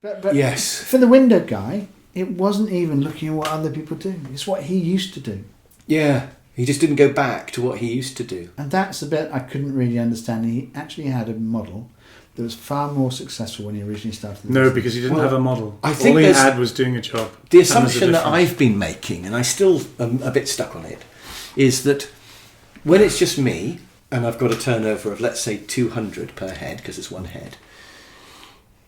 But Yes. for the window guy, it wasn't even looking at what other people do. It's what he used to do. Yeah. He just didn't go back to what he used to do. And that's the bit I couldn't really understand. He actually had a model that was far more successful when he originally started the No, business. because he didn't have a model. I think all he there's- had was doing a job. The And there's a assumption that difference. I've been making, and I still am a bit stuck on it, is that when it's just me, and I've got a turnover of, let's say, 200 per head, because it's one head,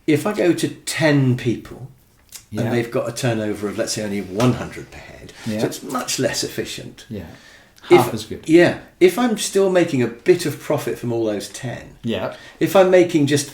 if I go to 10 people, Yeah. and they've got a turnover of, let's say, only 100 per head, Yeah. so it's much less efficient. Yeah. Half as good. Yeah. If I'm still making a bit of profit from all those 10, Yeah. if I'm making just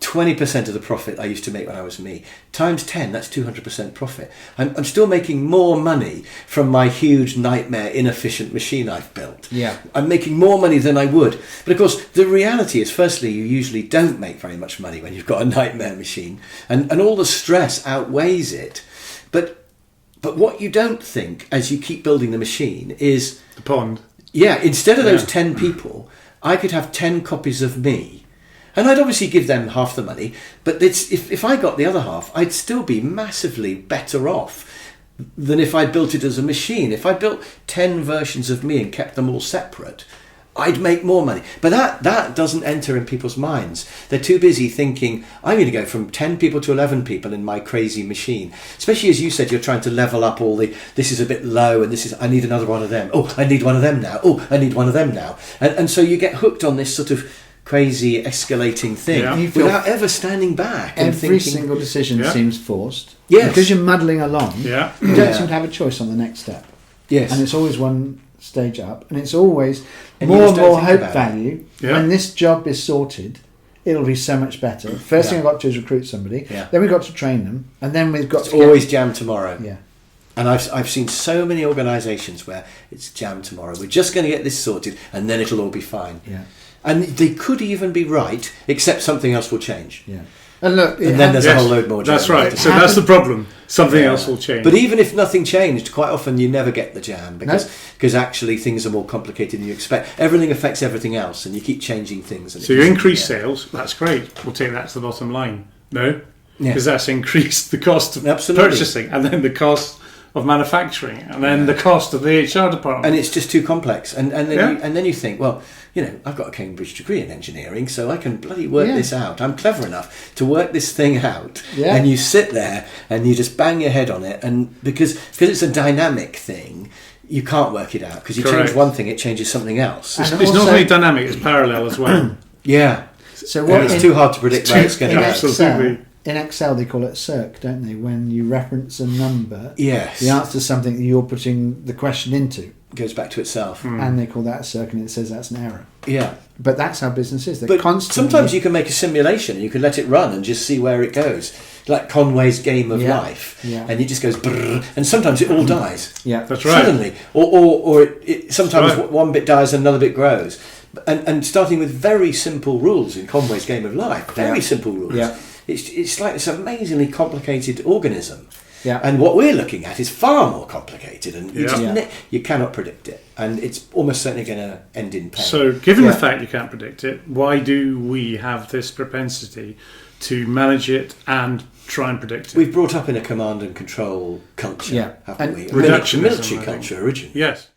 20% of the profit I used to make when I was me, times 10, that's 200% profit. I'm still making more money from my huge nightmare inefficient machine I've built. Yeah. I'm making more money than I would. But of course, the reality is, firstly, you usually don't make very much money when you've got a nightmare machine. And all the stress outweighs it. But what you don't think as you keep building the machine is, The pond. yeah, instead of those Yeah. 10 people, I could have 10 copies of me. And I'd obviously give them half the money, but if I got the other half, I'd still be massively better off than if I built it as a machine. If I built 10 versions of me and kept them all separate, I'd make more money. But that doesn't enter in people's minds. They're too busy thinking, I'm going to go from 10 people to 11 people in my crazy machine. Especially as you said, you're trying to level up all this is a bit low and I need another one of them. Oh, I need one of them now. Oh, I need one of them now. And so you get hooked on this sort of crazy escalating thing Yeah. You feel without ever standing back and every thinking, single decision Yeah. seems forced. Yes. Because you're muddling along. Yeah. You don't Yeah. seem to have a choice on the next step. yes. And it's always one stage up. And it's always And you more just and don't more think hope about it. value. Yeah. When this job is sorted, it'll be so much better. First thing Yeah. I've got to do is recruit somebody. Yeah. Then we've got to train them. And then we've got It's to get- always jam tomorrow. Yeah. And I've seen so many organisations where it's jam tomorrow. We're just going to get this sorted and then it'll all be fine. Yeah. And they could even be right, except something else will change. Yeah. And look, And then there's a whole load more jam. That's right. So Happen- that's the problem. Something Yeah. else will change. But even if nothing changed, quite often you never get the jam because actually things are more complicated than you expect. Everything affects everything else, and you keep changing things. And So it you just- increase yeah. sales, that's great. We'll take that to the bottom line. No? Yeah. Because that's increased the cost of Absolutely. purchasing and then the cost of manufacturing and then the cost of the HR department. And it's just too complex. And then Yeah. then you think, well, I've got a Cambridge degree in engineering, so I can bloody work Yeah. this out. I'm clever enough to work this thing out. Yeah. And you sit there and you just bang your head on it, and because it's a dynamic thing, you can't work it out because you Correct. change one thing, it changes something else. And it's not also- only dynamic, it's parallel as well. Yeah. So And what it's in- too hard to predict where it's going in to go. Absolutely. Excel they call it circ, don't they? When you reference a number, Yes. the answer to something that you're putting the question into, Goes back to itself. and they call that a circ, and it says that's an error. Yeah. But that's how business is. They're But constantly. sometimes you can make a simulation and you can let it run and just see where it goes. Like Conway's Game of Yeah. Life. Yeah. And it just goes brrr, and sometimes it all dies. Yeah. That's right. Suddenly. Or it sometimes Right. one bit dies and another bit grows. And starting with very simple rules in Conway's Game of Life. Very Yeah. simple rules. Yeah. It's like this amazingly complicated organism. Yeah. And what we're looking at is far more complicated, and you, Yeah. just Yeah. you cannot predict it. And it's almost certainly going to end in pain. So, given Yeah. the fact you can't predict it, why do we have this propensity to manage it and try and predict it? We've brought up in a command and control culture, Yeah. haven't And we? A reductionism, military I think. culture originally. Yes.